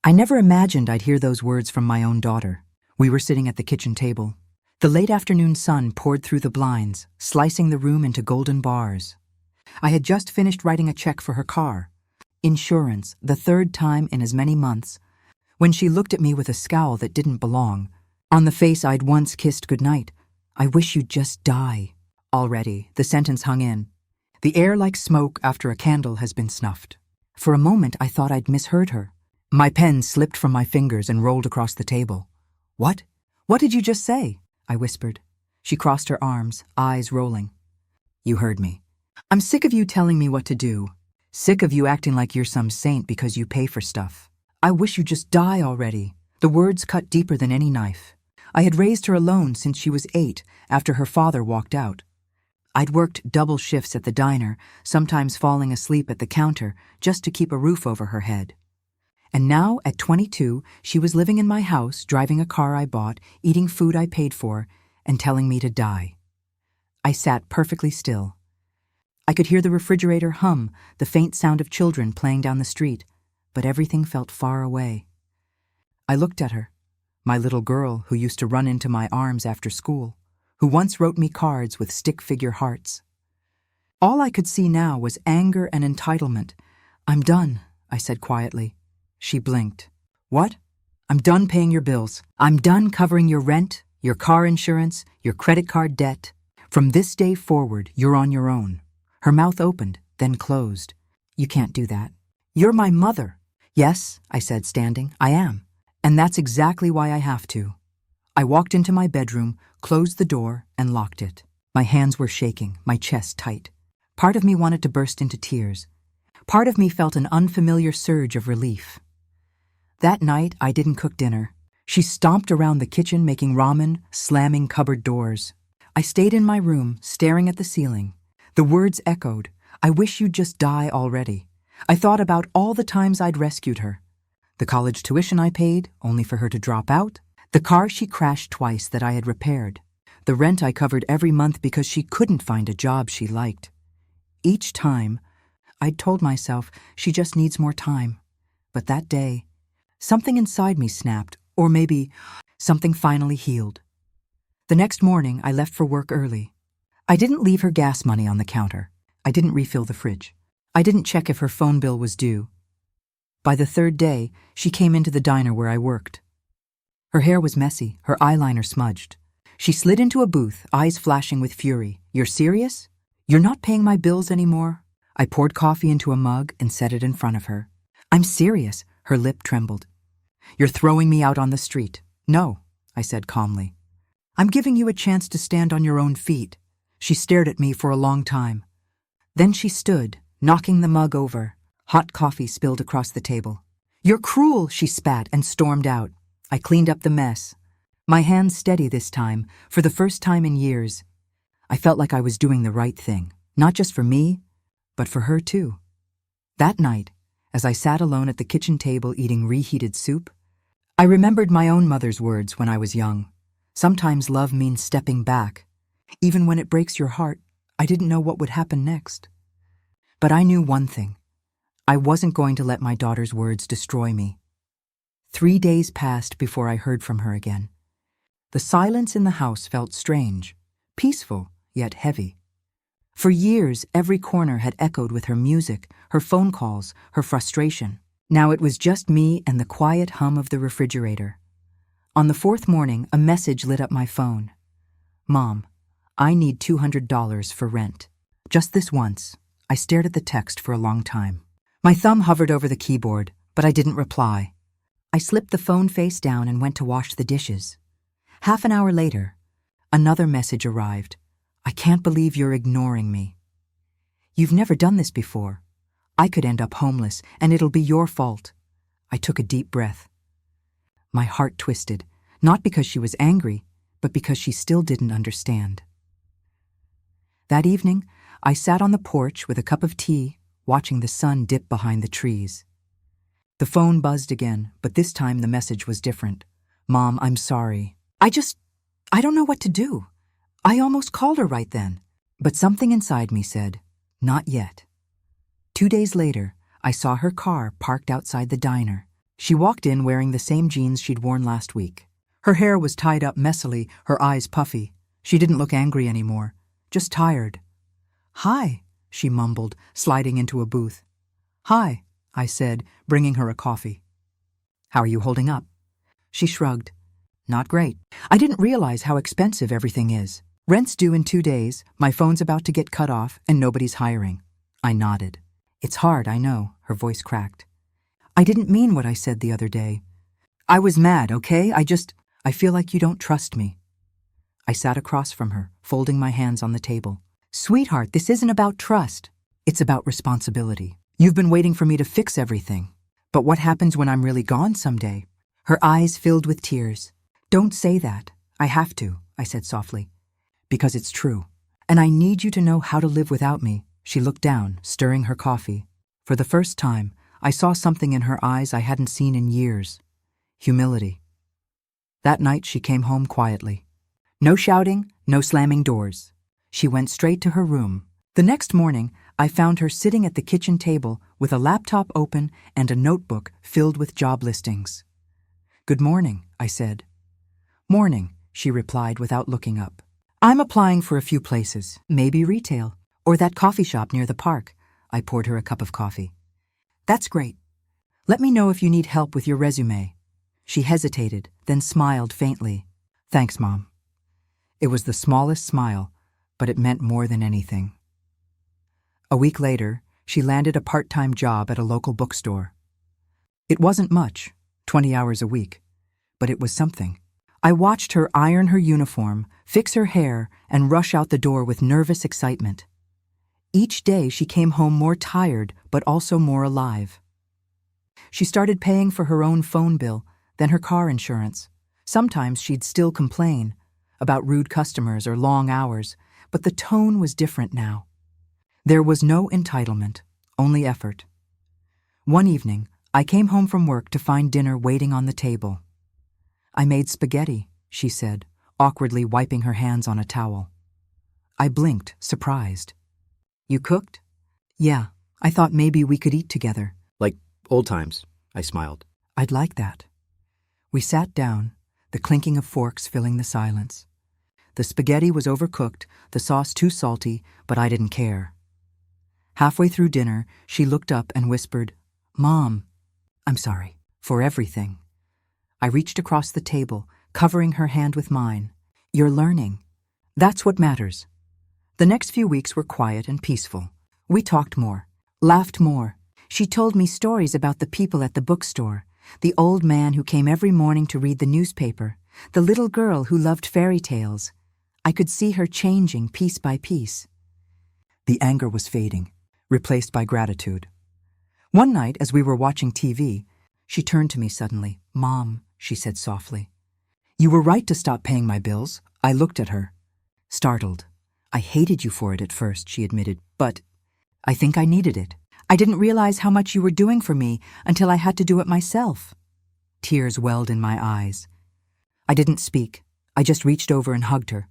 I never imagined I'd hear those words from my own daughter. We were sitting at the kitchen table. The late afternoon sun poured through the blinds, slicing the room into golden bars. I had just finished writing a check for her car. Insurance, the third time in as many months, when she looked at me with a scowl that didn't belong. On the face I'd once kissed goodnight. "I wish you'd just die." Already, the sentence hung in. The air like smoke after a candle has been snuffed. For a moment, I thought I'd misheard her. My pen slipped from my fingers and rolled across the table. "What? What did you just say?" I whispered. She crossed her arms, eyes rolling. "You heard me. I'm sick of you telling me what to do. Sick of you acting like you're some saint because you pay for stuff. I wish you'd just die already." The words cut deeper than any knife. I had raised her alone since she was 8, after her father walked out. I'd worked double shifts at the diner, sometimes falling asleep at the counter just to keep a roof over her head. And now, at 22, she was living in my house, driving a car I bought, eating food I paid for, and telling me to die. I sat perfectly still. I could hear the refrigerator hum, the faint sound of children playing down the street, but everything felt far away. I looked at her, my little girl who used to run into my arms after school, who once wrote me cards with stick-figure hearts. All I could see now was anger and entitlement. "I'm done," I said quietly. She blinked. "What?" "I'm done paying your bills. I'm done covering your rent, your car insurance, your credit card debt. From this day forward, you're on your own." Her mouth opened, then closed. "You can't do that. You're my mother." "Yes," I said, standing, "I am. And that's exactly why I have to." I walked into my bedroom, closed the door, and locked it. My hands were shaking, my chest tight. Part of me wanted to burst into tears. Part of me felt an unfamiliar surge of relief. That night, I didn't cook dinner. She stomped around the kitchen making ramen, slamming cupboard doors. I stayed in my room, staring at the ceiling. The words echoed. "I wish you'd just die already." I thought about all the times I'd rescued her. The college tuition I paid, only for her to drop out. The car she crashed twice that I had repaired. The rent I covered every month because she couldn't find a job she liked. Each time, I'd told myself she just needs more time. But that day, something inside me snapped, or maybe something finally healed. The next morning, I left for work early. I didn't leave her gas money on the counter. I didn't refill the fridge. I didn't check if her phone bill was due. By the third day, she came into the diner where I worked. Her hair was messy, her eyeliner smudged. She slid into a booth, eyes flashing with fury. "You're serious? You're not paying my bills anymore?" I poured coffee into a mug and set it in front of her. "I'm serious." Her lip trembled. "You're throwing me out on the street." "No," I said calmly. "I'm giving you a chance to stand on your own feet." She stared at me for a long time. Then she stood, knocking the mug over. Hot coffee spilled across the table. "You're cruel," she spat and stormed out. I cleaned up the mess. My hands steady this time, for the first time in years. I felt like I was doing the right thing, not just for me, but for her too. That night, as I sat alone at the kitchen table eating reheated soup, I remembered my own mother's words when I was young. Sometimes love means stepping back. Even when it breaks your heart, I didn't know what would happen next. But I knew one thing. I wasn't going to let my daughter's words destroy me. 3 days passed before I heard from her again. The silence in the house felt strange, peaceful, yet heavy. For years, every corner had echoed with her music, her phone calls, her frustration. Now it was just me and the quiet hum of the refrigerator. On the 4th morning, a message lit up my phone. "Mom, I need $200 for rent." Just this once. I stared at the text for a long time. My thumb hovered over the keyboard, but I didn't reply. I slipped the phone face down and went to wash the dishes. Half an hour later, another message arrived. "I can't believe you're ignoring me. You've never done this before. I could end up homeless, and it'll be your fault." I took a deep breath. My heart twisted, not because she was angry, but because she still didn't understand. That evening, I sat on the porch with a cup of tea, watching the sun dip behind the trees. The phone buzzed again, but this time the message was different. "Mom, I'm sorry. I don't know what to do. I almost called her right then." But something inside me said, "Not yet." 2 days later, I saw her car parked outside the diner. She walked in wearing the same jeans she'd worn last week. Her hair was tied up messily, her eyes puffy. She didn't look angry anymore, just tired. "Hi," she mumbled, sliding into a booth. "Hi," I said, bringing her a coffee. "How are you holding up?" She shrugged. "Not great. I didn't realize how expensive everything is. Rent's due in 2 days, my phone's about to get cut off, and nobody's hiring." I nodded. "It's hard, I know," her voice cracked. "I didn't mean what I said the other day. I was mad, okay? I feel like you don't trust me." I sat across from her, folding my hands on the table. "Sweetheart, this isn't about trust. It's about responsibility. You've been waiting for me to fix everything. But what happens when I'm really gone someday?" Her eyes filled with tears. "Don't say that. I have to," I said softly. "Because it's true. And I need you to know how to live without me." She looked down, stirring her coffee. For the first time, I saw something in her eyes I hadn't seen in years. Humility. That night she came home quietly. No shouting, no slamming doors. She went straight to her room. The next morning, I found her sitting at the kitchen table with a laptop open and a notebook filled with job listings. "Good morning," I said. "Morning," she replied without looking up. "I'm applying for a few places, maybe retail, or that coffee shop near the park." I poured her a cup of coffee. "That's great. Let me know if you need help with your resume." She hesitated, then smiled faintly. "Thanks, Mom." It was the smallest smile, but it meant more than anything. A week later, she landed a part-time job at a local bookstore. It wasn't much, 20 hours a week, but it was something. I watched her iron her uniform, fix her hair, and rush out the door with nervous excitement. Each day she came home more tired, but also more alive. She started paying for her own phone bill, then her car insurance. Sometimes she'd still complain about rude customers or long hours, but the tone was different now. There was no entitlement, only effort. One evening, I came home from work to find dinner waiting on the table. "I made spaghetti," she said, awkwardly wiping her hands on a towel. I blinked, surprised. "You cooked?" "Yeah, I thought maybe we could eat together." Like old times, I smiled. "I'd like that." We sat down, the clinking of forks filling the silence. The spaghetti was overcooked, the sauce too salty, but I didn't care. Halfway through dinner, she looked up and whispered, "Mom, I'm sorry for everything." I reached across the table, covering her hand with mine. "You're learning. That's what matters." The next few weeks were quiet and peaceful. We talked more, laughed more. She told me stories about the people at the bookstore, the old man who came every morning to read the newspaper, the little girl who loved fairy tales. I could see her changing piece by piece. The anger was fading, replaced by gratitude. One night, as we were watching TV, she turned to me suddenly. "Mom," she said softly, "you were right to stop paying my bills." I looked at her, startled. "I hated you for it at first," she admitted, "but I think I needed it. I didn't realize how much you were doing for me until I had to do it myself." Tears welled in my eyes. I didn't speak. I just reached over and hugged her.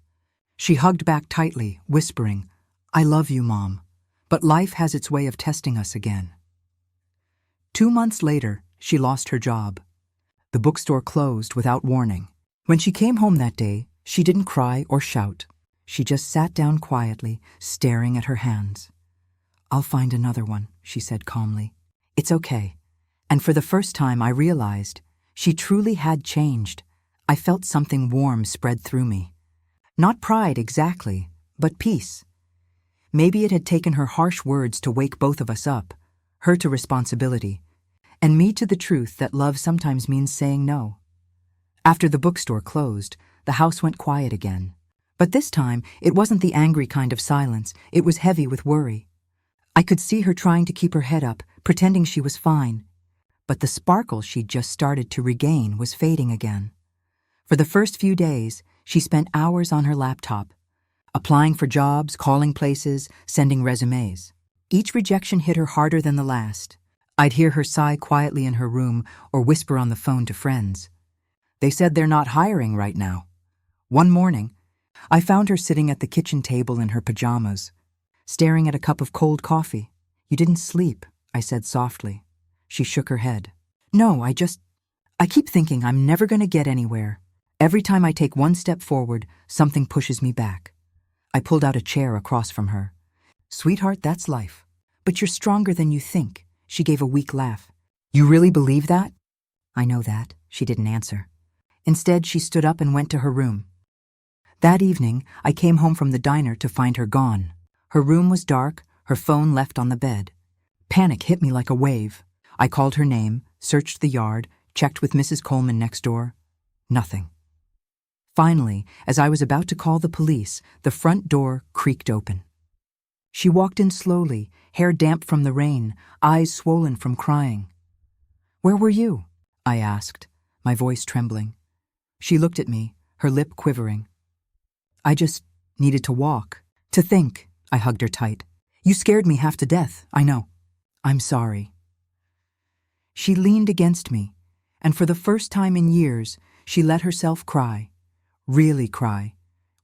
She hugged back tightly, whispering, "I love you, Mom, but life has its way of testing us again." 2 months later, she lost her job. The bookstore closed without warning. When she came home that day, she didn't cry or shout. She just sat down quietly, staring at her hands. "I'll find another one," she said calmly. "It's okay." And for the first time, I realized she truly had changed. I felt something warm spread through me. Not pride exactly, but peace. Maybe it had taken her harsh words to wake both of us up, her to responsibility, and me to the truth that love sometimes means saying no. After the bookstore closed, the house went quiet again. But this time, it wasn't the angry kind of silence. It was heavy with worry. I could see her trying to keep her head up, pretending she was fine. But the sparkle she'd just started to regain was fading again. For the first few days, she spent hours on her laptop, applying for jobs, calling places, sending resumes. Each rejection hit her harder than the last. I'd hear her sigh quietly in her room or whisper on the phone to friends. They said they're not hiring right now. One morning, I found her sitting at the kitchen table in her pajamas, staring at a cup of cold coffee. "You didn't sleep," I said softly. She shook her head. No, I keep thinking I'm never going to get anywhere. Every time I take one step forward, something pushes me back. I pulled out a chair across from her. Sweetheart, that's life. But you're stronger than you think. She gave a weak laugh. You really believe that? I know that. She didn't answer. Instead, she stood up and went to her room. That evening, I came home from the diner to find her gone. Her room was dark, her phone left on the bed. Panic hit me like a wave. I called her name, searched the yard, checked with Mrs. Coleman next door. Nothing. Finally, as I was about to call the police, the front door creaked open. She walked in slowly, hair damp from the rain, eyes swollen from crying. Where were you? I asked, my voice trembling. She looked at me, her lip quivering. I just needed to walk, to think. I hugged her tight. You scared me half to death, I know. I'm sorry. She leaned against me, and for the first time in years, she let herself cry, really cry,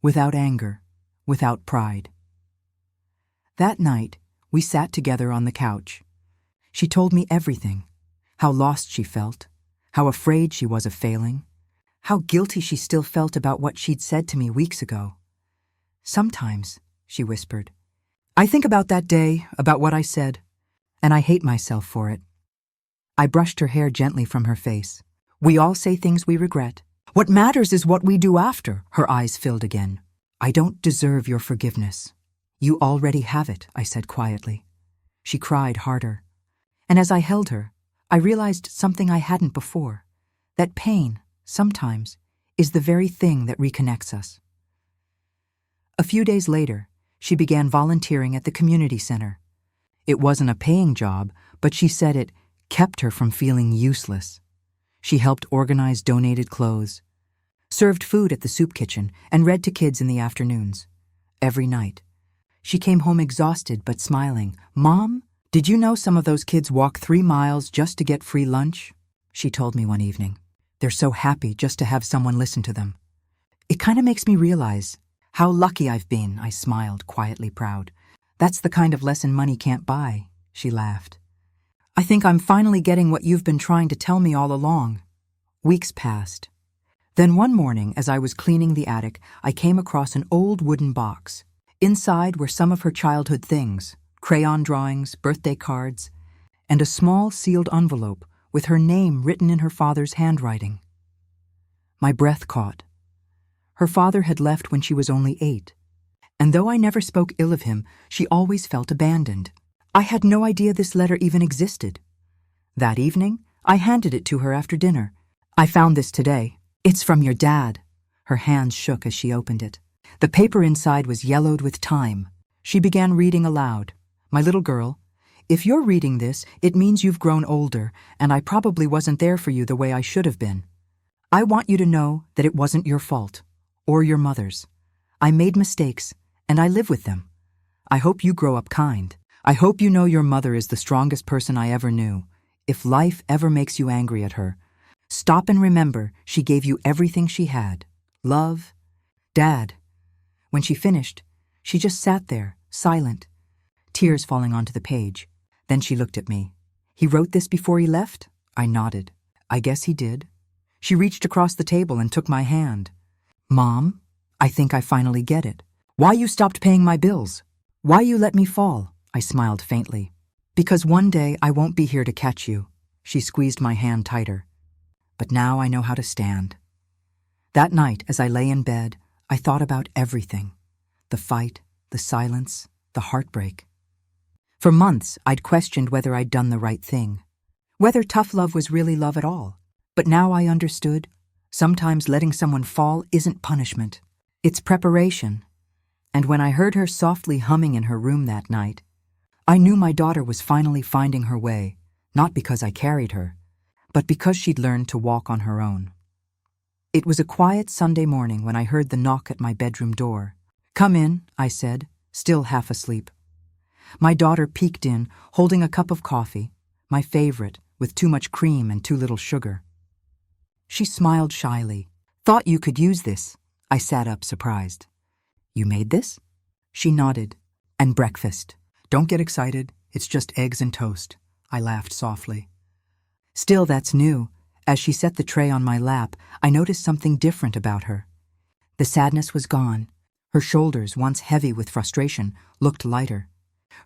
without anger, without pride. That night, we sat together on the couch. She told me everything, how lost she felt, how afraid she was of failing, how guilty she still felt about what she'd said to me weeks ago. Sometimes, she whispered, I think about that day, about what I said, and I hate myself for it. I brushed her hair gently from her face. We all say things we regret. What matters is what we do after. Her eyes filled again. I don't deserve your forgiveness. You already have it, I said quietly. She cried harder. And as I held her, I realized something I hadn't before, that pain, sometimes, is the very thing that reconnects us. A few days later, she began volunteering at the community center. It wasn't a paying job, but she said it kept her from feeling useless. She helped organize donated clothes, served food at the soup kitchen, and read to kids in the afternoons. Every night. She came home exhausted but smiling. Mom, did you know some of those kids walk 3 miles just to get free lunch? She told me one evening. They're so happy just to have someone listen to them. It kind of makes me realize how lucky I've been, I smiled, quietly proud. That's the kind of lesson money can't buy, she laughed. I think I'm finally getting what you've been trying to tell me all along. Weeks passed. Then one morning, as I was cleaning the attic, I came across an old wooden box. Inside were some of her childhood things, crayon drawings, birthday cards, and a small sealed envelope with her name written in her father's handwriting. My breath caught. Her father had left when she was only 8, and though I never spoke ill of him, she always felt abandoned. I had no idea this letter even existed. That evening, I handed it to her after dinner. I found this today. It's from your dad. Her hands shook as she opened it. The paper inside was yellowed with time. She began reading aloud. My little girl, if you're reading this, it means you've grown older, and I probably wasn't there for you the way I should have been. I want you to know that it wasn't your fault, or your mother's. I made mistakes, and I live with them. I hope you grow up kind. I hope you know your mother is the strongest person I ever knew. If life ever makes you angry at her, stop and remember she gave you everything she had. Love, Dad. When she finished, she just sat there, silent, tears falling onto the page. Then she looked at me. He wrote this before he left? I nodded. I guess he did. She reached across the table and took my hand. Mom, I think I finally get it. Why you stopped paying my bills? Why you let me fall? I smiled faintly. Because one day I won't be here to catch you. She squeezed my hand tighter. But now I know how to stand. That night, as I lay in bed, I thought about everything. The fight, the silence, the heartbreak. For months, I'd questioned whether I'd done the right thing. Whether tough love was really love at all. But now I understood. Sometimes letting someone fall isn't punishment. It's preparation. And when I heard her softly humming in her room that night, I knew my daughter was finally finding her way, not because I carried her, but because she'd learned to walk on her own. It was a quiet Sunday morning when I heard the knock at my bedroom door. Come in, I said, still half asleep. My daughter peeked in, holding a cup of coffee, my favorite, with too much cream and too little sugar. She smiled shyly. Thought you could use this. I sat up, surprised. You made this? She nodded. And breakfast. Don't get excited. It's just eggs and toast. I laughed softly. Still, that's new. As she set the tray on my lap, I noticed something different about her. The sadness was gone. Her shoulders, once heavy with frustration, looked lighter.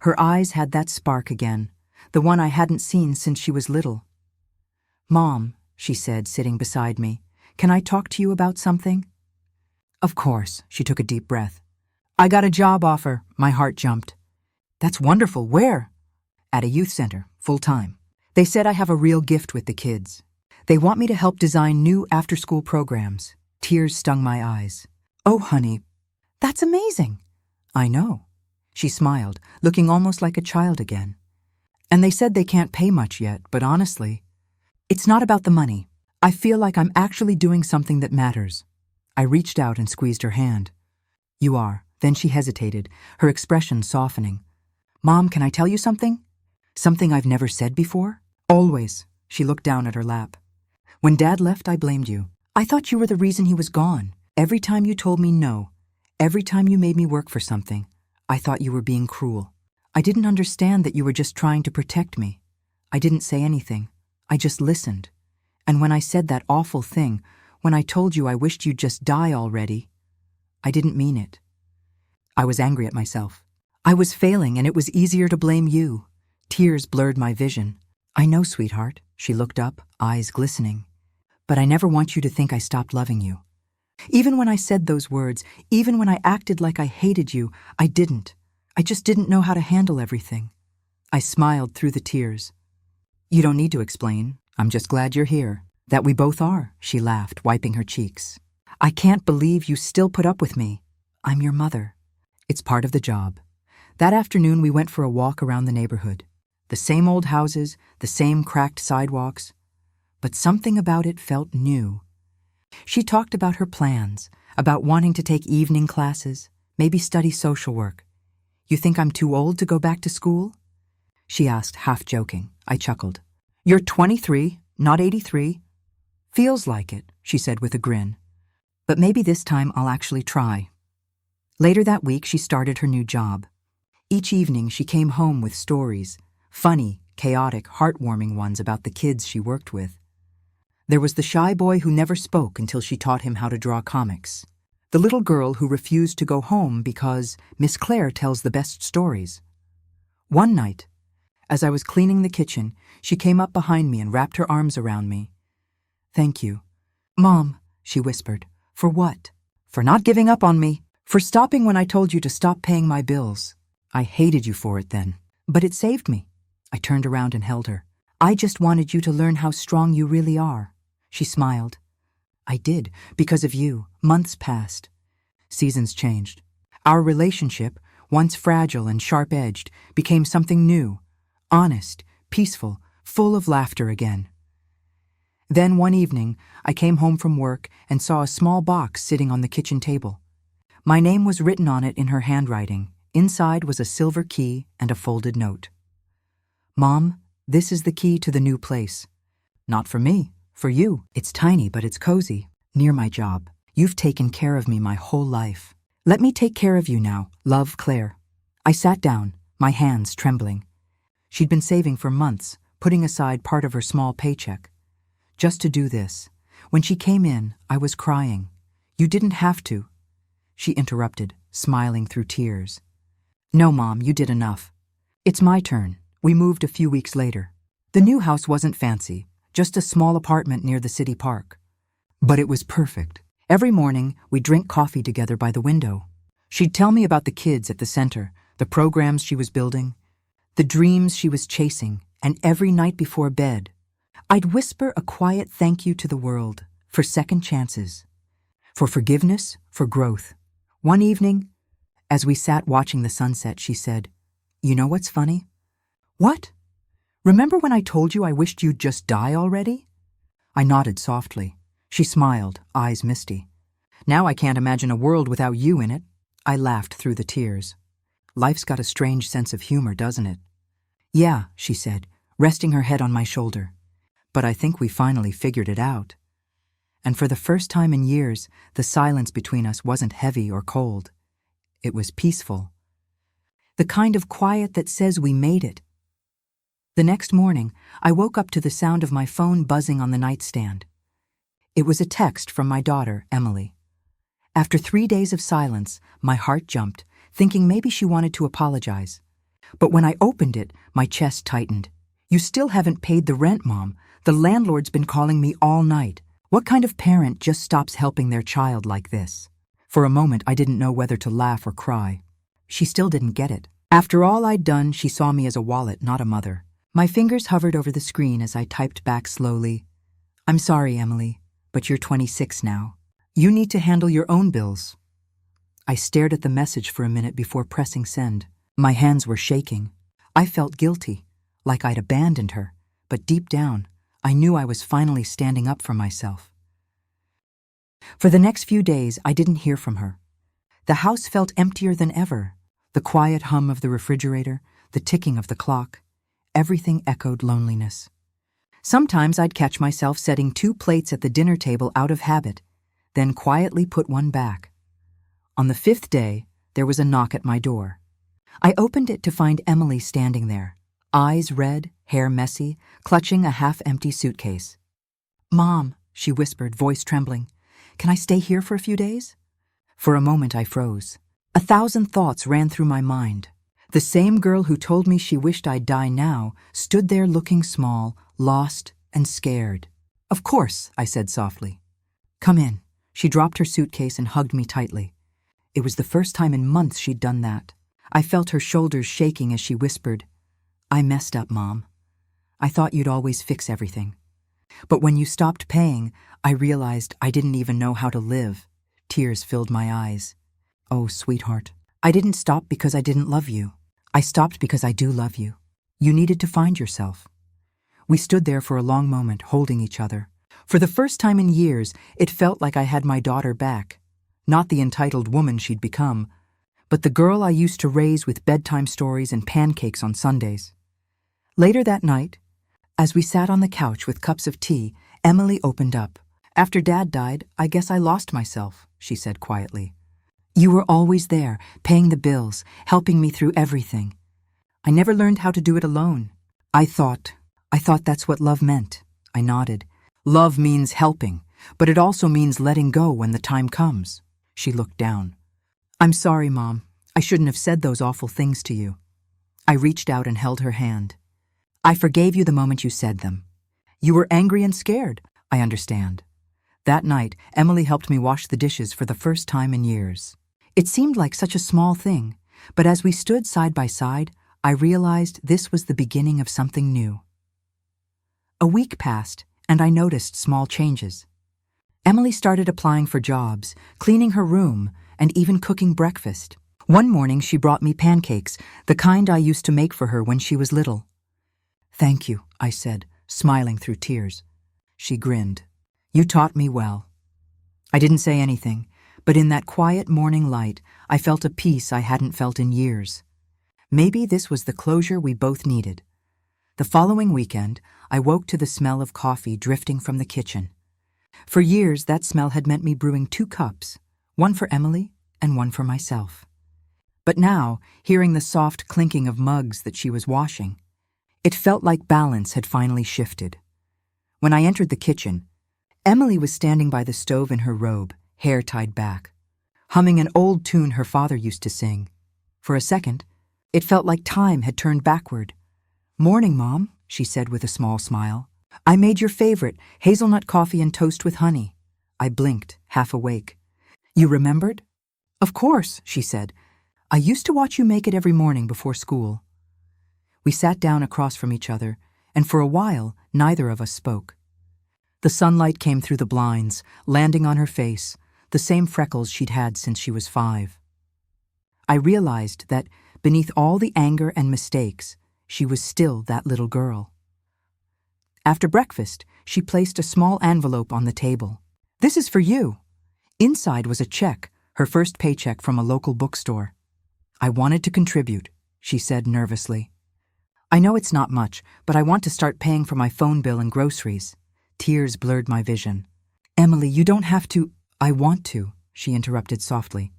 Her eyes had that spark again, the one I hadn't seen since she was little. "Mom," she said, sitting beside me, "can I talk to you about something?" "Of course," she took a deep breath. "I got a job offer." My heart jumped. "That's wonderful. Where?" "At a youth center, full-time. They said I have a real gift with the kids. They want me to help design new after-school programs." Tears stung my eyes. "Oh, honey, that's amazing." "I know." She smiled, looking almost like a child again. "And they said they can't pay much yet, but honestly, it's not about the money. I feel like I'm actually doing something that matters." I reached out and squeezed her hand. "You are." Then she hesitated, her expression softening. "Mom, can I tell you something? Something I've never said before?" "Always." She looked down at her lap. "When Dad left, I blamed you. I thought you were the reason he was gone. Every time you told me no, every time you made me work for something, I thought you were being cruel. I didn't understand that you were just trying to protect me. I didn't say anything. I just listened. And when I said that awful thing, when I told you I wished you'd just die already, I didn't mean it. I was angry at myself. I was failing, and it was easier to blame you." Tears blurred my vision. "I know, sweetheart." She looked up, eyes glistening. "But I never want you to think I stopped loving you. Even when I said those words, even when I acted like I hated you, I didn't. I just didn't know how to handle everything." I smiled through the tears. "You don't need to explain. I'm just glad you're here. That we both are," she laughed, wiping her cheeks. "I can't believe you still put up with me. I'm your mother. It's part of the job." That afternoon we went for a walk around the neighborhood. The same old houses, the same cracked sidewalks. But something about it felt new. She talked about her plans, about wanting to take evening classes, maybe study social work. "You think I'm too old to go back to school?" she asked, half joking. I chuckled. "You're 23, not 83. "Feels like it," she said with a grin. "But maybe this time I'll actually try." Later that week, she started her new job. Each evening, she came home with stories, funny, chaotic, heartwarming ones about the kids she worked with. There was the shy boy who never spoke until she taught him how to draw comics. The little girl who refused to go home because Miss Claire tells the best stories. One night, as I was cleaning the kitchen, she came up behind me and wrapped her arms around me. "Thank you." "Mom," she whispered. "For what?" "For not giving up on me. For stopping when I told you to stop paying my bills. I hated you for it then. But it saved me." I turned around and held her. "I just wanted you to learn how strong you really are." She smiled. "I did, because of you. Months passed. Seasons changed. Our relationship, once fragile and sharp-edged, became something new, honest, peaceful, full of laughter again. Then one evening, I came home from work and saw a small box sitting on the kitchen table. My name was written on it in her handwriting. Inside was a silver key and a folded note. "Mom, this is the key to the new place. Not for me, for you. It's tiny, but it's cozy, near my job. You've taken care of me my whole life. Let me take care of you now. Love, Claire." I sat down, my hands trembling. She'd been saving for months, putting aside part of her small paycheck. Just to do this. When she came in, I was crying. "You didn't have to." She interrupted, smiling through tears. "No, Mom, you did enough. It's my turn." We moved a few weeks later. The new house wasn't fancy, just a small apartment near the city park. But it was perfect. Every morning, we'd drink coffee together by the window. She'd tell me about the kids at the center, the programs she was building, the dreams she was chasing, and every night before bed, I'd whisper a quiet thank you to the world for second chances, for forgiveness, for growth. One evening, as we sat watching the sunset, she said, "You know what's funny?" "What?" "Remember when I told you I wished you'd just die already?" I nodded softly. She smiled, eyes misty. "Now I can't imagine a world without you in it." I laughed through the tears. "Life's got a strange sense of humor, doesn't it?" "Yeah," she said, resting her head on my shoulder. "But I think we finally figured it out." And for the first time in years, the silence between us wasn't heavy or cold. It was peaceful. The kind of quiet that says we made it. The next morning, I woke up to the sound of my phone buzzing on the nightstand. It was a text from my daughter, Emily. After 3 days of silence, my heart jumped, thinking maybe she wanted to apologize. But when I opened it, my chest tightened. "You still haven't paid the rent, Mom. The landlord's been calling me all night." What kind of parent just stops helping their child like this? For a moment, I didn't know whether to laugh or cry. She still didn't get it. After all I'd done, she saw me as a wallet, not a mother. My fingers hovered over the screen as I typed back slowly. "I'm sorry, Emily, but you're 26 now. You need to handle your own bills." I stared at the message for a minute before pressing send. My hands were shaking. I felt guilty, like I'd abandoned her, but deep down, I knew I was finally standing up for myself. For the next few days, I didn't hear from her. The house felt emptier than ever. The quiet hum of the refrigerator, the ticking of the clock, everything echoed loneliness. Sometimes I'd catch myself setting 2 plates at the dinner table out of habit, then quietly put one back. On the 5th day, there was a knock at my door. I opened it to find Emily standing there, eyes red, hair messy, clutching a half-empty suitcase. "Mom," she whispered, voice trembling, "can I stay here for a few days?" For a moment I froze. 1,000 thoughts ran through my mind. The same girl who told me she wished I'd die now stood there looking small, lost, and scared. "Of course," I said softly. "Come in." She dropped her suitcase and hugged me tightly. It was the first time in months she'd done that. I felt her shoulders shaking as she whispered, "I messed up, Mom. I thought you'd always fix everything. But when you stopped paying, I realized I didn't even know how to live." Tears filled my eyes. "Oh, sweetheart, I didn't stop because I didn't love you. I stopped because I do love you. You needed to find yourself." We stood there for a long moment, holding each other. For the first time in years, it felt like I had my daughter back. Not the entitled woman she'd become, but the girl I used to raise with bedtime stories and pancakes on Sundays. Later that night, as we sat on the couch with cups of tea, Emily opened up. "After Dad died, I guess I lost myself," she said quietly. "You were always there, paying the bills, helping me through everything. I never learned how to do it alone. I thought that's what love meant." I nodded. "Love means helping, but it also means letting go when the time comes." She looked down. "I'm sorry, Mom. I shouldn't have said those awful things to you." I reached out and held her hand. "I forgave you the moment you said them. You were angry and scared. I understand." That night, Emily helped me wash the dishes for the first time in years. It seemed like such a small thing, but as we stood side by side, I realized this was the beginning of something new. A week passed, and I noticed small changes. Emily started applying for jobs, cleaning her room, and even cooking breakfast. One morning she brought me pancakes, the kind I used to make for her when she was little. "Thank you," I said, smiling through tears. She grinned. "You taught me well." I didn't say anything, but in that quiet morning light, I felt a peace I hadn't felt in years. Maybe this was the closure we both needed. The following weekend, I woke to the smell of coffee drifting from the kitchen. For years, that smell had meant me brewing 2 cups, one for Emily and one for myself. But now, hearing the soft clinking of mugs that she was washing, it felt like balance had finally shifted. When I entered the kitchen, Emily was standing by the stove in her robe, hair tied back, humming an old tune her father used to sing. For a second, it felt like time had turned backward. "Morning, Mom," she said with a small smile. "I made your favorite, hazelnut coffee and toast with honey." I blinked, half awake. "You remembered?" "Of course," she said. "I used to watch you make it every morning before school." We sat down across from each other, and for a while, neither of us spoke. The sunlight came through the blinds, landing on her face, the same freckles she'd had since she was 5. I realized that, beneath all the anger and mistakes, she was still that little girl. After breakfast, she placed a small envelope on the table. "This is for you." Inside was a check, her first paycheck from a local bookstore. "I wanted to contribute," she said nervously. "I know it's not much, but I want to start paying for my phone bill and groceries." Tears blurred my vision. "Emily, you don't have to—" "I want to," she interrupted softly.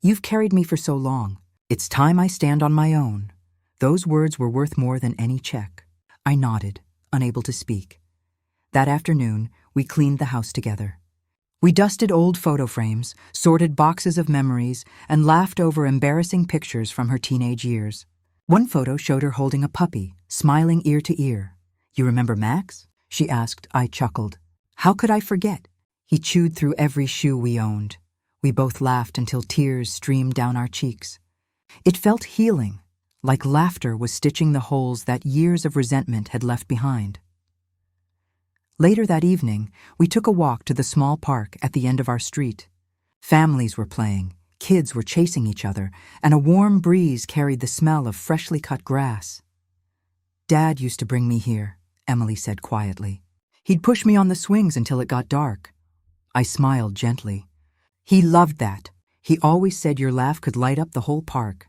"You've carried me for so long. It's time I stand on my own." Those words were worth more than any check. I nodded, unable to speak. That afternoon, we cleaned the house together. We dusted old photo frames, sorted boxes of memories, and laughed over embarrassing pictures from her teenage years. One photo showed her holding a puppy, smiling ear to ear. "You remember Max?" she asked. I chuckled. "How could I forget? He chewed through every shoe we owned." We both laughed until tears streamed down our cheeks. It felt healing, like laughter was stitching the holes that years of resentment had left behind. Later that evening, we took a walk to the small park at the end of our street. Families were playing, kids were chasing each other, and a warm breeze carried the smell of freshly cut grass. "Dad used to bring me here," Emily said quietly. "He'd push me on the swings until it got dark." I smiled gently. "He loved that. He always said your laugh could light up the whole park."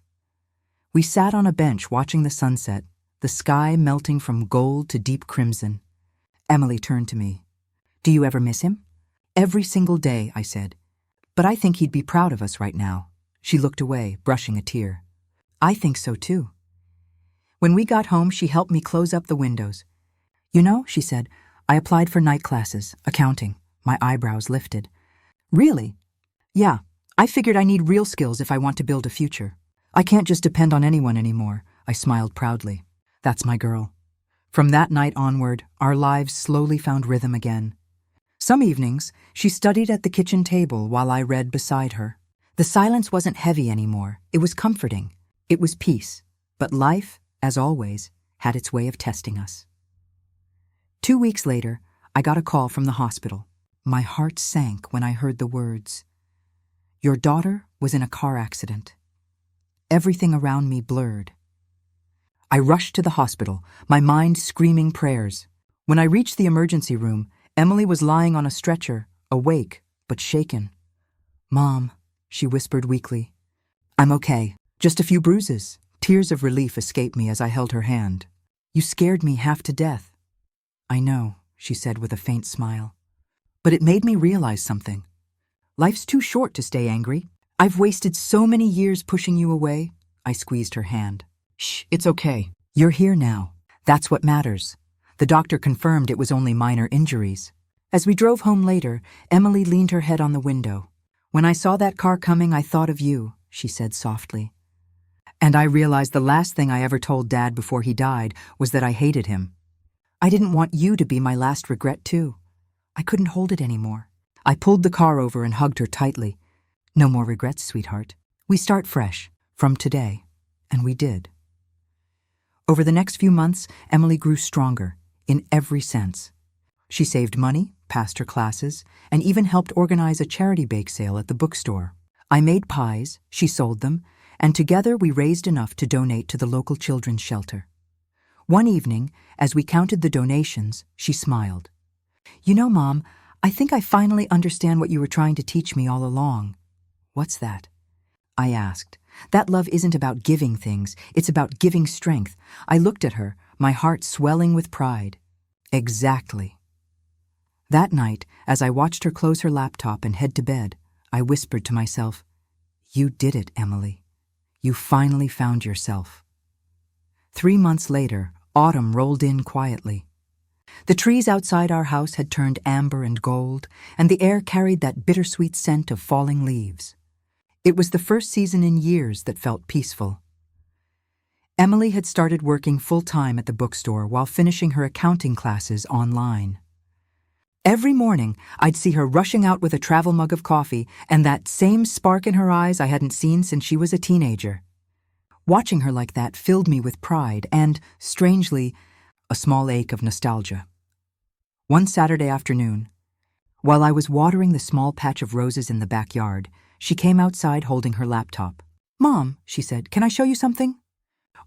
We sat on a bench watching the sunset, the sky melting from gold to deep crimson. Emily turned to me. "Do you ever miss him?" "Every single day," I said. "But I think he'd be proud of us right now." She looked away, brushing a tear. "I think so too." When we got home, she helped me close up the windows. "You know," she said, "I applied for night classes, accounting." My eyebrows lifted. "Really?" "Yeah, I figured I need real skills if I want to build a future. I can't just depend on anyone anymore." I smiled proudly. "That's my girl." From that night onward, our lives slowly found rhythm again. Some evenings, she studied at the kitchen table while I read beside her. The silence wasn't heavy anymore. It was comforting. It was peace. But life, as always, had its way of testing us. 2 weeks later, I got a call from the hospital. My heart sank when I heard the words, "Your daughter was in a car accident." Everything around me blurred. I rushed to the hospital, my mind screaming prayers. When I reached the emergency room, Emily was lying on a stretcher, awake but shaken. "Mom," she whispered weakly. "I'm okay. Just a few bruises." Tears of relief escaped me as I held her hand. "You scared me half to death." "I know," she said with a faint smile. "But it made me realize something. Life's too short to stay angry. I've wasted so many years pushing you away." I squeezed her hand. "Shh, it's okay. You're here now. That's what matters." The doctor confirmed it was only minor injuries. As we drove home later, Emily leaned her head on the window. "When I saw that car coming, I thought of you," she said softly. "And I realized the last thing I ever told Dad before he died was that I hated him. I didn't want you to be my last regret, too." I couldn't hold it anymore. I pulled the car over and hugged her tightly. "No more regrets, sweetheart. We start fresh, from today." And we did. Over the next few months, Emily grew stronger, in every sense. She saved money, passed her classes, and even helped organize a charity bake sale at the bookstore. I made pies, she sold them, and together we raised enough to donate to the local children's shelter. One evening, as we counted the donations, she smiled. "You know, Mom, I think I finally understand what you were trying to teach me all along." "What's that?" I asked. "That love isn't about giving things, it's about giving strength." I looked at her, my heart swelling with pride. "Exactly." That night, as I watched her close her laptop and head to bed, I whispered to myself, "You did it, Emily. You finally found yourself." 3 months later, autumn rolled in quietly. The trees outside our house had turned amber and gold, and the air carried that bittersweet scent of falling leaves. It was the first season in years that felt peaceful. Emily had started working full-time at the bookstore while finishing her accounting classes online. Every morning, I'd see her rushing out with a travel mug of coffee and that same spark in her eyes I hadn't seen since she was a teenager. Watching her like that filled me with pride and, strangely, a small ache of nostalgia. One Saturday afternoon, while I was watering the small patch of roses in the backyard, she came outside holding her laptop. "Mom," she said, "can I show you something?"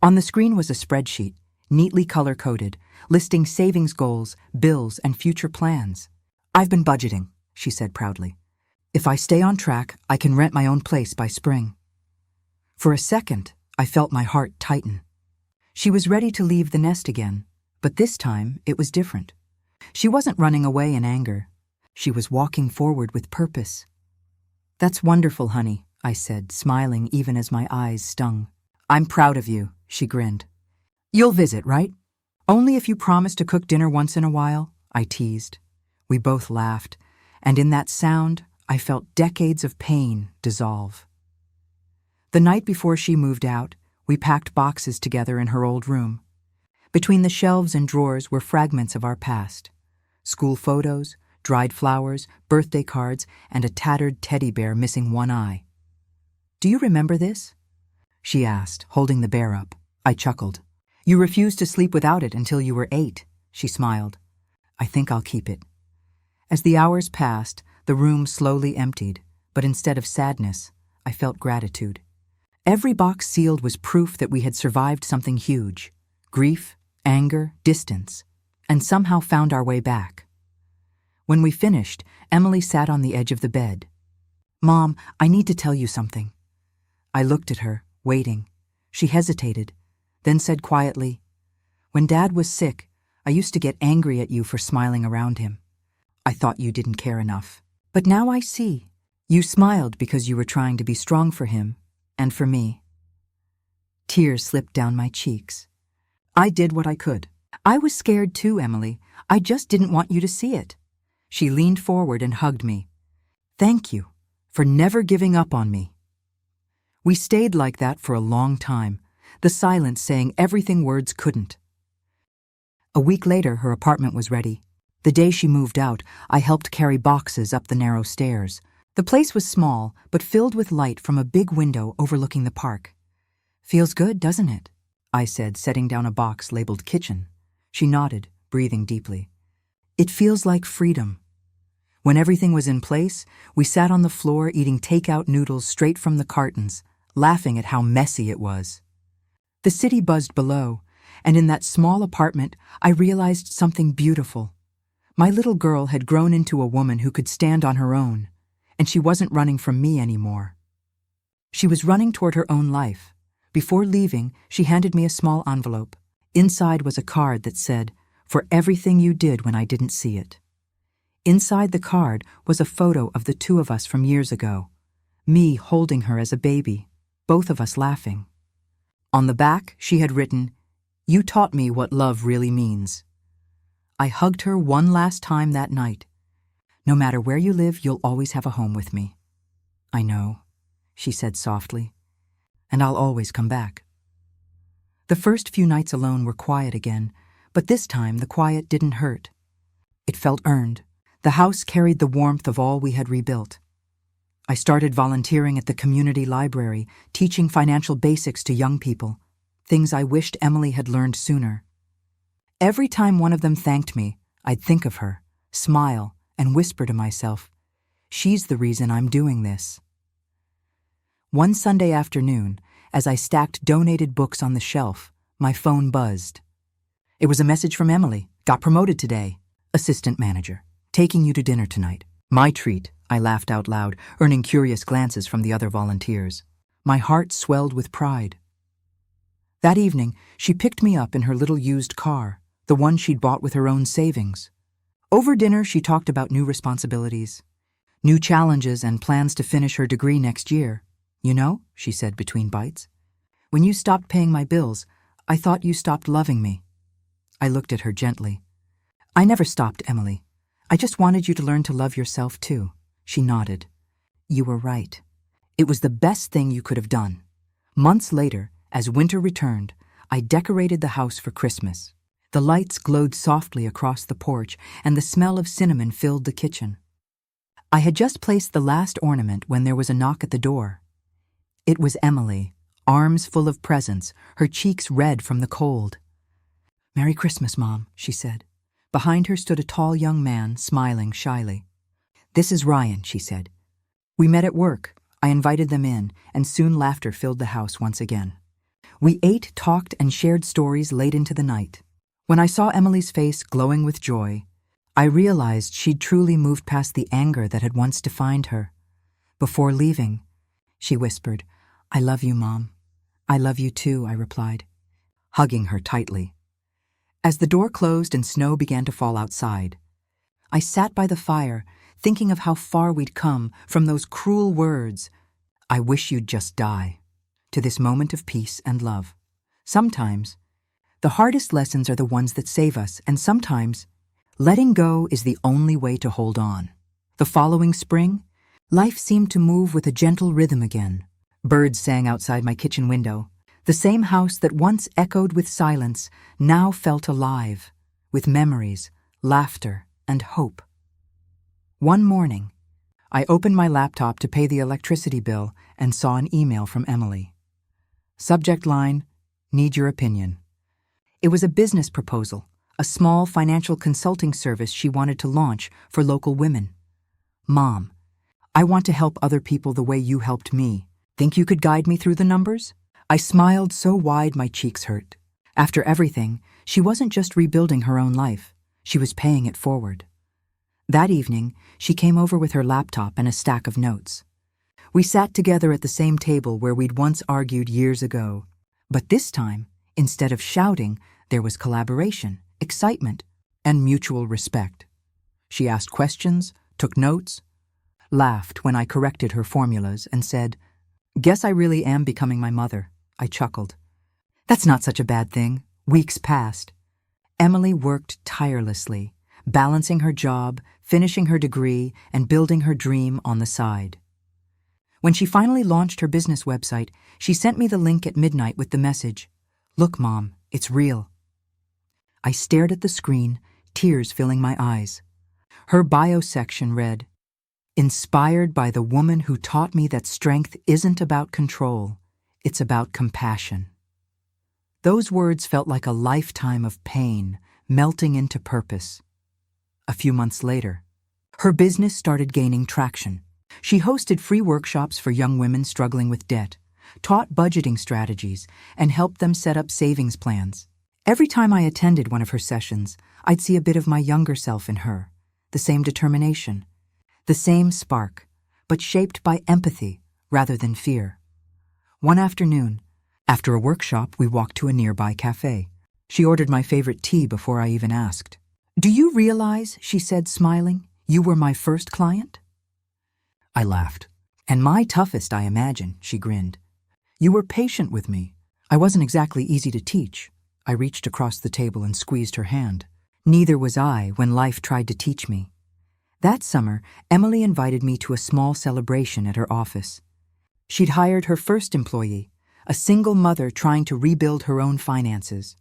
On the screen was a spreadsheet, neatly color-coded, listing savings goals, bills, and future plans. "I've been budgeting," she said proudly. "If I stay on track, I can rent my own place by spring." For a second, I felt my heart tighten. She was ready to leave the nest again, but this time it was different. She wasn't running away in anger. She was walking forward with purpose. "That's wonderful, honey," I said, smiling even as my eyes stung. "I'm proud of you," she grinned. "You'll visit, right?" Only if you promise to cook dinner once in a while, I teased. We both laughed, and in that sound, I felt decades of pain dissolve. The night before she moved out, we packed boxes together in her old room. Between the shelves and drawers were fragments of our past. School photos, dried flowers, birthday cards, and a tattered teddy bear missing one eye. "Do you remember this?" she asked, holding the bear up. I chuckled. "You refused to sleep without it until you were 8, she smiled. "I think I'll keep it." As the hours passed, the room slowly emptied, but instead of sadness, I felt gratitude. Every box sealed was proof that we had survived something huge: grief, anger, distance, and somehow found our way back. When we finished, Emily sat on the edge of the bed. "Mom, I need to tell you something." I looked at her, waiting. She hesitated, then said quietly, "When Dad was sick, I used to get angry at you for smiling around him. I thought you didn't care enough. But now I see. You smiled because you were trying to be strong for him, and for me." Tears slipped down my cheeks. I did what I could. "I was scared too, Emily. I just didn't want you to see it." She leaned forward and hugged me. "Thank you for never giving up on me." We stayed like that for a long time, the silence saying everything words couldn't. A week later, her apartment was ready. The day she moved out, I helped carry boxes up the narrow stairs. The place was small, but filled with light from a big window overlooking the park. "Feels good, doesn't it?" I said, setting down a box labeled kitchen. She nodded, breathing deeply. "It feels like freedom." When everything was in place, we sat on the floor eating takeout noodles straight from the cartons, laughing at how messy it was. The city buzzed below, and in that small apartment, I realized something beautiful. My little girl had grown into a woman who could stand on her own, and she wasn't running from me anymore. She was running toward her own life. Before leaving, she handed me a small envelope. Inside was a card that said, "For everything you did when I didn't see it." Inside the card was a photo of the two of us from years ago, me holding her as a baby, both of us laughing. On the back, she had written, "You taught me what love really means." I hugged her one last time that night. "No matter where you live, you'll always have a home with me." "I know," she said softly, "and I'll always come back." The first few nights alone were quiet again, but this time the quiet didn't hurt. It felt earned. The house carried the warmth of all we had rebuilt. I started volunteering at the community library, teaching financial basics to young people, things I wished Emily had learned sooner. Every time one of them thanked me, I'd think of her, smile, and whisper to myself, "She's the reason I'm doing this." One Sunday afternoon, as I stacked donated books on the shelf, my phone buzzed. It was a message from Emily. "Got promoted today. Assistant manager. Taking you to dinner tonight." "My treat," I laughed out loud, earning curious glances from the other volunteers. My heart swelled with pride. That evening, she picked me up in her little used car, the one she'd bought with her own savings. Over dinner, she talked about new responsibilities, new challenges, and plans to finish her degree next year. "You know," she said between bites, "when you stopped paying my bills, I thought you stopped loving me." I looked at her gently. "I never stopped, Emily. I just wanted you to learn to love yourself too." She nodded. "You were right. It was the best thing you could have done." Months later, as winter returned, I decorated the house for Christmas. The lights glowed softly across the porch, and the smell of cinnamon filled the kitchen. I had just placed the last ornament when there was a knock at the door. It was Emily, arms full of presents, her cheeks red from the cold. "Merry Christmas, Mom," she said. Behind her stood a tall young man, smiling shyly. "This is Ryan," she said. We met at work. I invited them in, and soon laughter filled the house once again. We ate, talked, and shared stories late into the night. When I saw Emily's face glowing with joy, I realized she'd truly moved past the anger that had once defined her. Before leaving, she whispered, "I love you, Mom." "I love you too," I replied, hugging her tightly. As the door closed and snow began to fall outside, I sat by the fire, thinking of how far we'd come from those cruel words, "I wish you'd just die," to this moment of peace and love. Sometimes, The hardest lessons are the ones that save us, and sometimes, letting go is the only way to hold on. The following spring, life seemed to move with a gentle rhythm again. Birds sang outside my kitchen window. The same house that once echoed with silence now felt alive, with memories, laughter, and hope. One morning, I opened my laptop to pay the electricity bill and saw an email from Emily. Subject line, "Need your opinion." It was a business proposal, a small financial consulting service she wanted to launch for local women. "Mom, I want to help other people the way you helped me. Think you could guide me through the numbers?" I smiled so wide my cheeks hurt. After everything, she wasn't just rebuilding her own life, she was paying it forward. That evening, she came over with her laptop and a stack of notes. We sat together at the same table where we'd once argued years ago. But this time, instead of shouting, there was collaboration, excitement, and mutual respect. She asked questions, took notes, laughed when I corrected her formulas, and said, "Guess I really am becoming my mother." I chuckled. That's not such a bad thing. Weeks passed. Emily worked tirelessly, balancing her job, finishing her degree, and building her dream on the side. When she finally launched her business website, she sent me the link at midnight with the message, "Look, Mom, it's real." I stared at the screen, tears filling my eyes. Her bio section read, "Inspired by the woman who taught me that strength isn't about control, it's about compassion." Those words felt like a lifetime of pain, melting into purpose. A few months later, her business started gaining traction. She hosted free workshops for young women struggling with debt, taught budgeting strategies, and helped them set up savings plans. Every time I attended one of her sessions, I'd see a bit of my younger self in her, the same determination, the same spark, but shaped by empathy rather than fear. One afternoon, after a workshop, we walked to a nearby cafe. She ordered my favorite tea before I even asked. "Do you realize," she said, smiling, "you were my first client?" I laughed. "And my toughest, I imagine," she grinned. "You were patient with me. I wasn't exactly easy to teach." I reached across the table and squeezed her hand. Neither was I when life tried to teach me. That summer, Emily invited me to a small celebration at her office. She'd hired her first employee, a single mother trying to rebuild her own finances.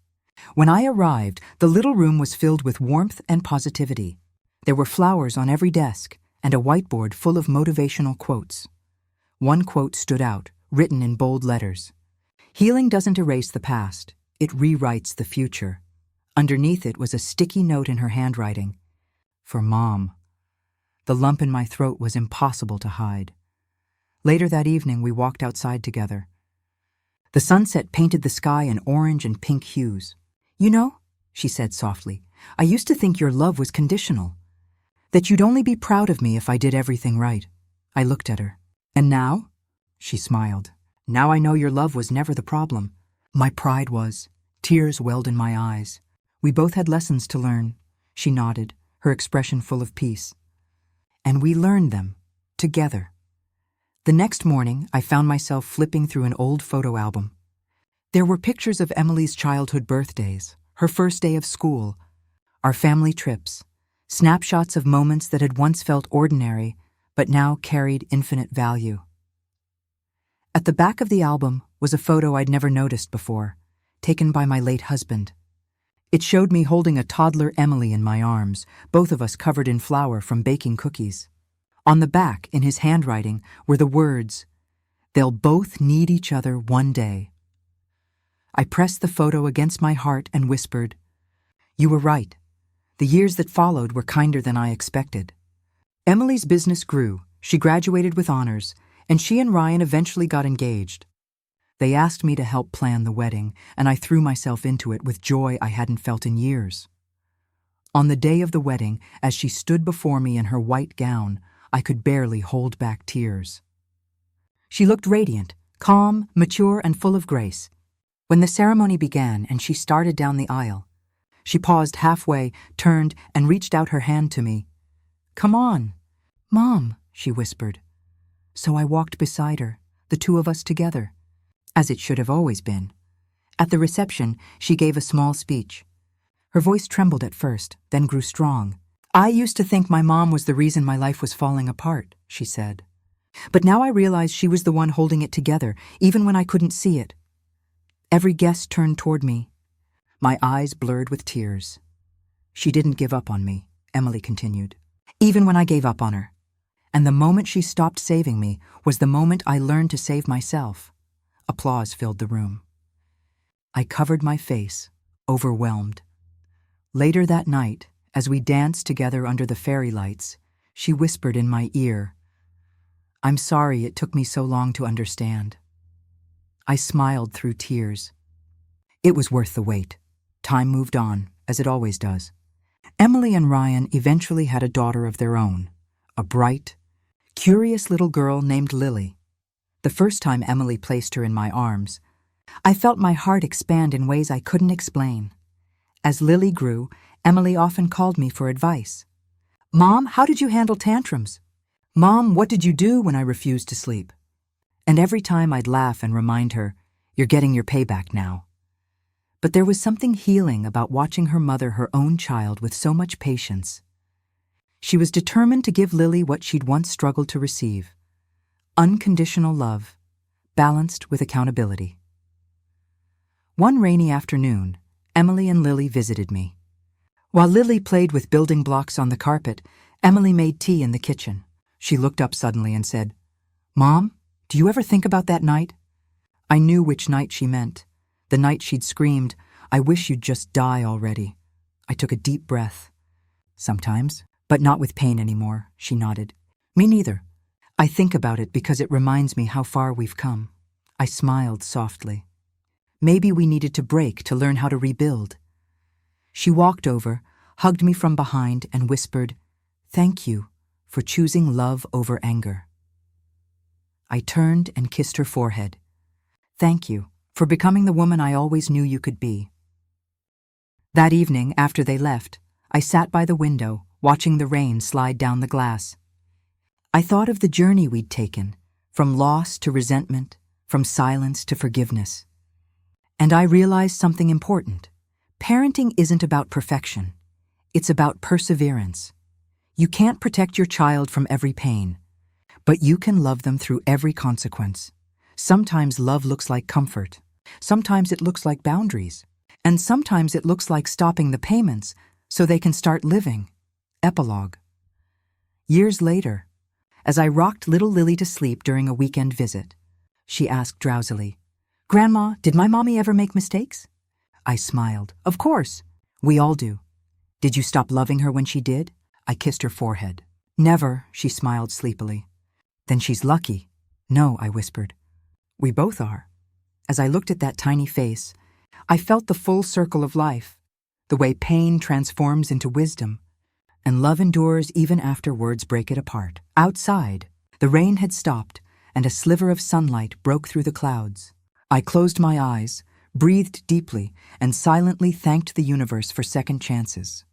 When I arrived, the little room was filled with warmth and positivity. There were flowers on every desk and a whiteboard full of motivational quotes. One quote stood out, written in bold letters. "Healing doesn't erase the past, it rewrites the future." Underneath it was a sticky note in her handwriting. "For Mom." The lump in my throat was impossible to hide. Later that evening, we walked outside together. The sunset painted the sky in orange and pink hues. "You know," she said softly, "I used to think your love was conditional, that you'd only be proud of me if I did everything right." I looked at her. "And now?" She smiled. "Now I know your love was never the problem. My pride was." Tears welled in my eyes. "We both had lessons to learn." She nodded, her expression full of peace. "And we learned them, together." The next morning, I found myself flipping through an old photo album. There were pictures of Emily's childhood birthdays, her first day of school, our family trips, snapshots of moments that had once felt ordinary but now carried infinite value. At the back of the album was a photo I'd never noticed before, taken by my late husband. It showed me holding a toddler Emily in my arms, both of us covered in flour from baking cookies. On the back, in his handwriting, were the words, "They'll both need each other one day." I pressed the photo against my heart and whispered, "You were right. The years that followed were kinder than I expected." Emily's business grew, she graduated with honors, and she and Ryan eventually got engaged. They asked me to help plan the wedding, and I threw myself into it with joy I hadn't felt in years. On the day of the wedding, as she stood before me in her white gown, I could barely hold back tears. She looked radiant, calm, mature, and full of grace. When the ceremony began and she started down the aisle, she paused halfway, turned, and reached out her hand to me. "Come on." "Mom," she whispered. So I walked beside her, the two of us together, as it should have always been. At the reception, she gave a small speech. Her voice trembled at first, then grew strong. "I used to think my mom was the reason my life was falling apart," she said. "But now I realize she was the one holding it together, even when I couldn't see it." Every guest turned toward me. My eyes blurred with tears. "She didn't give up on me," Emily continued, "even when I gave up on her. And the moment she stopped saving me was the moment I learned to save myself." Applause filled the room. I covered my face, overwhelmed. Later that night, as we danced together under the fairy lights, she whispered in my ear, "I'm sorry it took me so long to understand." I smiled through tears. It was worth the wait. Time moved on, as it always does. Emily and Ryan eventually had a daughter of their own, a bright, curious little girl named Lily. The first time Emily placed her in my arms, I felt my heart expand in ways I couldn't explain. As Lily grew, Emily often called me for advice. "Mom, how did you handle tantrums? Mom, what did you do when I refused to sleep?" And every time I'd laugh and remind her, "You're getting your payback now." But there was something healing about watching her mother her own child with so much patience. She was determined to give Lily what she'd once struggled to receive: unconditional love, balanced with accountability. One rainy afternoon, Emily and Lily visited me. While Lily played with building blocks on the carpet, Emily made tea in the kitchen. She looked up suddenly and said, "Mom, do you ever think about that night?" I knew which night she meant. The night she'd screamed, "I wish you'd just die already." I took a deep breath. "Sometimes, but not with pain anymore," she nodded. "Me neither. I think about it because it reminds me how far we've come." I smiled softly. Maybe we needed to break to learn how to rebuild. She walked over, hugged me from behind, and whispered, "Thank you for choosing love over anger." I turned and kissed her forehead. "Thank you for becoming the woman I always knew you could be." That evening, after they left, I sat by the window, watching the rain slide down the glass. I thought of the journey we'd taken, from loss to resentment, from silence to forgiveness. And I realized something important. Parenting isn't about perfection. It's about perseverance. You can't protect your child from every pain, but you can love them through every consequence. Sometimes love looks like comfort. Sometimes it looks like boundaries. And sometimes it looks like stopping the payments so they can start living. Epilogue. Years later, as I rocked little Lily to sleep during a weekend visit, she asked drowsily, "Grandma, did my mommy ever make mistakes?" I smiled. "Of course. We all do. Did you stop loving her when she did?" I kissed her forehead. "Never," she smiled sleepily. "Then she's lucky." "No," I whispered. "We both are." As I looked at that tiny face, I felt the full circle of life, the way pain transforms into wisdom, and love endures even after words break it apart. Outside, the rain had stopped, and a sliver of sunlight broke through the clouds. I closed my eyes, breathed deeply, and silently thanked the universe for second chances.